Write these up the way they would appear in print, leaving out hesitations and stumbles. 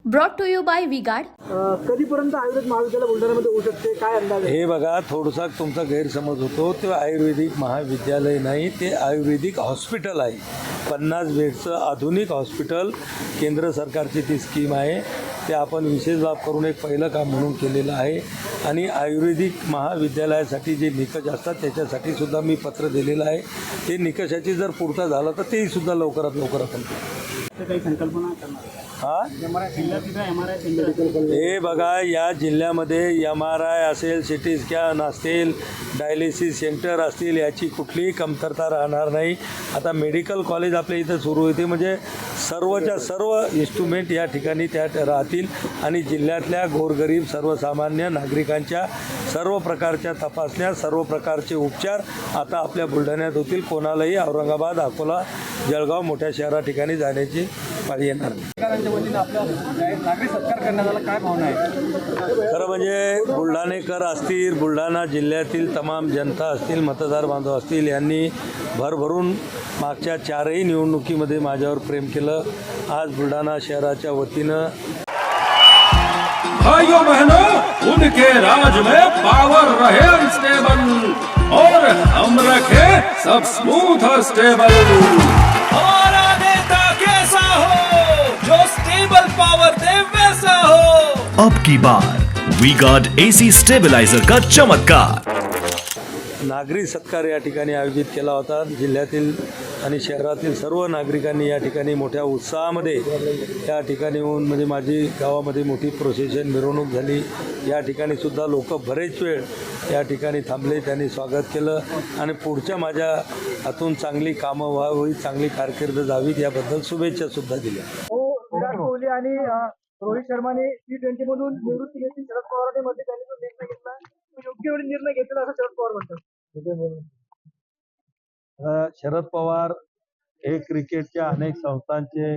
Brought to you by V-Guard. कधीपर्यंत आयुर्वेद महाविद्यालय बुलढाण्यामध्ये होऊ शकते, काय अंदाज आहे? हे बघा, थोडासा तुमचा गैरसमज होतो. ते आयुर्वेदिक महाविद्यालय नाही, ते आयुर्वेदिक हॉस्पिटल आहे. 50 बेडचं आधुनिक हॉस्पिटल, केंद्र सरकारची ती स्कीम आहे. ते आपण विशेष बाब करून एक पहिलं काम म्हणून केलेलं आहे. आणि आयुर्वेदिक महाविद्यालयासाठी जे निकष असतात त्याच्यासाठी सुद्धा मी पत्र दिलेलं आहे. ते निकषाची जर पूर्तता झालं तर तेही सुद्धा लवकरात लवकर आपण काही संकल्पना करणार हां MRI हे बघा, या जिल्ह्यामध्ये MRI असेल, सिटी स्कॅन असतील, डायलिसिस सेंटर असतील, याची कुठलीही कमतरता राहणार नाही. आता मेडिकल कॉलेज आपल्या इथं सुरू होते, म्हणजे सर्वच्या सर्व इन्स्ट्रुमेंट या ठिकाणी त्या राहतील. आणि जिल्ह्यातल्या गोरगरीब सर्वसामान्य नागरिकांच्या सर्व प्रकारच्या तपासण्या, सर्व प्रकारचे उपचार आता आपल्या बुलढाण्यात होतील. कोणालाही औरंगाबाद, अकोला, जळगाव मोठ्या शहरा ठिकाणी जाण्याची पाळी येणार नाही. नागरी सत्कार करण्यात आला, काय भावना आहे? खरं म्हणजे बुलढाणेकर असतील, बुलढाणा जिल्ह्यातील तमाम जनता असतील, मतदार बांधव असतील, यांनी भरभरून मागच्या 4ही निवडणुकीमध्ये माझ्यावर प्रेम केलं. आज बुलढाणा शहराच्या वतीनं भाइयों बहनों, उनके राज में पावर रहे अनस्टेबल और हम रखे सब स्मूथ और स्टेबल. हमारा नेता कैसा हो जो स्टेबल पावर दे वैसा हो. अब की बार वी गार्ड एसी स्टेबलाइजर का चमत्कार. नागरी सत्कार या ठिकाणी आयोजित केला होता. जिल्ह्यातील आणि शहरातील सर्व नागरिकांनी या ठिकाणी मोठ्या उत्साहामध्ये या ठिकाणी येऊन, म्हणजे माझी गावामध्ये मोठी प्रोसेशन मिरवणूक झाली. या ठिकाणी सुद्धा लोक बरेच वेळ या ठिकाणी थांबले, त्यांनी स्वागत केलं. आणि पुढच्या माझ्या हातून चांगली कामं व्हावी, चांगली कारकीर्द जावीत याबद्दल शुभेच्छा सुद्धा दिल्या. विराट कोहली आणि रोहित शर्माने T20 मधून निवृत्ती घेतली. शरद पवारांनी मध्ये त्यांनी जो निर्णय घेतला, तो योग्य वेळी निर्णय घेतला असं शरद पवार म्हणतात. शरद पवार हे क्रिकेटच्या अनेक संस्थांचे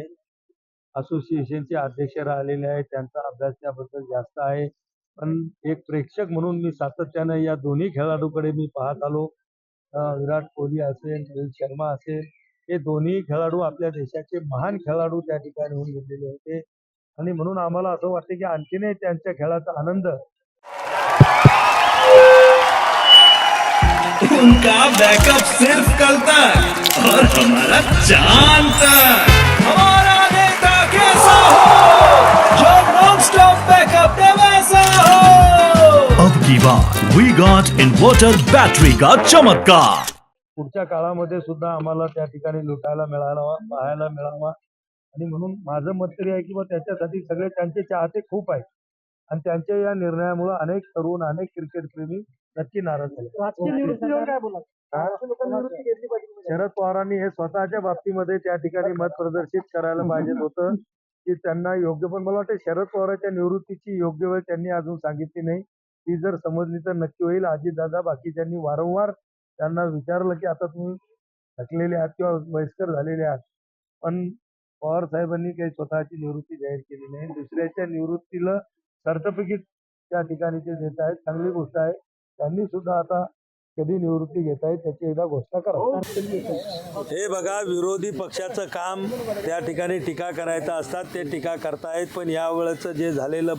असोसिएशनचे अध्यक्ष राहिलेले आहेत. त्यांचा अभ्यास त्याबद्दल जास्त आहे. पण एक प्रेक्षक म्हणून मी सातत्यानं या दोन्ही खेळाडूकडे मी पाहत आलो. विराट कोहली असेल, रोहित शर्मा असेल, हे दोन्ही खेळाडू आपल्या देशाचे महान खेळाडू त्या ठिकाणी होऊन गेलेले होते. आणि म्हणून आम्हाला असं वाटतं की आणखीनही त्यांच्या खेळाचा आनंद उनका बैकअप सिर्फ कल तक और हमारा चांद तक. हमारा नेता कैसा हो जो नॉन स्टॉप बैकअप दे वैसा हो. अब की बार वी गार्ड इन्वर्टर बैटरी का चमत्कार. पुढच्या काळामध्ये सुद्धा आम्हाला त्या ठिकाणी लुटायला मिळाला, पाहायला मिळावा. आणि म्हणून माझं मत तरी आहे की बा त्याच्यासाठी सगळे त्यांचे चाहते खूप आहेत. आणि त्यांच्या या निर्णयामुळे अनेक तरुण, अनेक क्रिकेटप्रेमी नक्की नाराज झाले. राजकीय निवृत्तीवर काय बोला? लोकांनी निवृत्ती घेतली पाहिजे. शरद पवारांनी हे स्वतःच्या बाबतीमध्ये त्या ठिकाणी मत प्रदर्शित करायला पाहिजे होतं की त्यांना योग्य, पण मला वाटतं शरद पवारांच्या निवृत्तीची योग्य वेळ त्यांनी अजून सांगितली नाही. ती जर समजली तर नक्की होईल. अजितदादा बाकीच्यांनी वारंवार त्यांना विचारलं की आता तुम्ही थकलेले आहात किंवा वयस्कर झालेले आहात, पण पवार साहेबांनी काही स्वतःची निवृत्ती जाहीर केली नाही. दुसऱ्याच्या निवृत्तीला सर्टिफिकेट त्या ठिकाणी ते देत आहेत, चांगली गोष्ट आहे. त्यांनी सुद्धा आता कधी निवृत्ती घेत आहेत त्याची एकदा घोषणा करा. हे बघा, विरोधी पक्षाचं काम त्या ठिकाणी टीका करायचं असतात, ते टीका करतायत. पण यावेळेचं जे झालेलं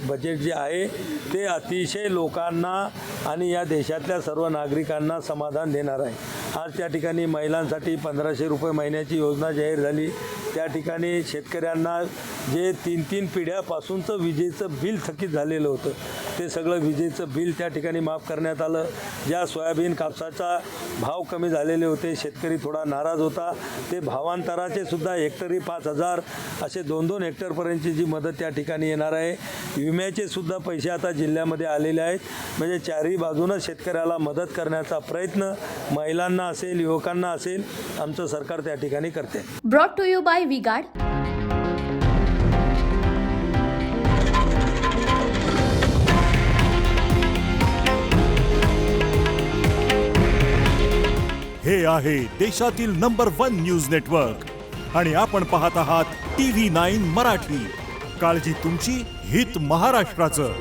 बजेट जे आहे ते अतिशय लोकांना आणि या देशातल्या सर्व नागरिकांना समाधान देणार आहे. आज त्या ठिकाणी महिलांसाठी 1500 रुपये महिन्याची योजना जाहीर झाली. त्या ठिकाणी शेतकऱ्यांना जे 3-3 पिढ्यापासूनचं विजेचं बिल थकीत झालेलं होतं, ते सगळं विजेचं बिल त्या ठिकाणी माफ करण्यात आलं. ज्या सोयाबीन, कापसाचा भाव कमी झालेले होते, शेतकरी थोडा नाराज होता, ते भावांतराचे सुद्धा हेक्टरी 5000 असे 2-2 हेक्टरपर्यंतची जी मदत त्या ठिकाणी येणार आहे. विम्याचे सुद्धा पैसे आता जिल्ह्यामध्ये आलेले आहेत. म्हणजे चारही बाजूनं शेतकऱ्याला मदत करण्याचा प्रयत्न महिलांना असेल, युवकांना असेल, आमचं सरकार त्या ठिकाणी करते. Brought to you by V-Guard. हे आहे देशातील नंबर 1 न्यूज नेटवर्क आणि आपण पाहत आहात TV9 मराठी. काळजी तुमची, हित महाराष्ट्राचं.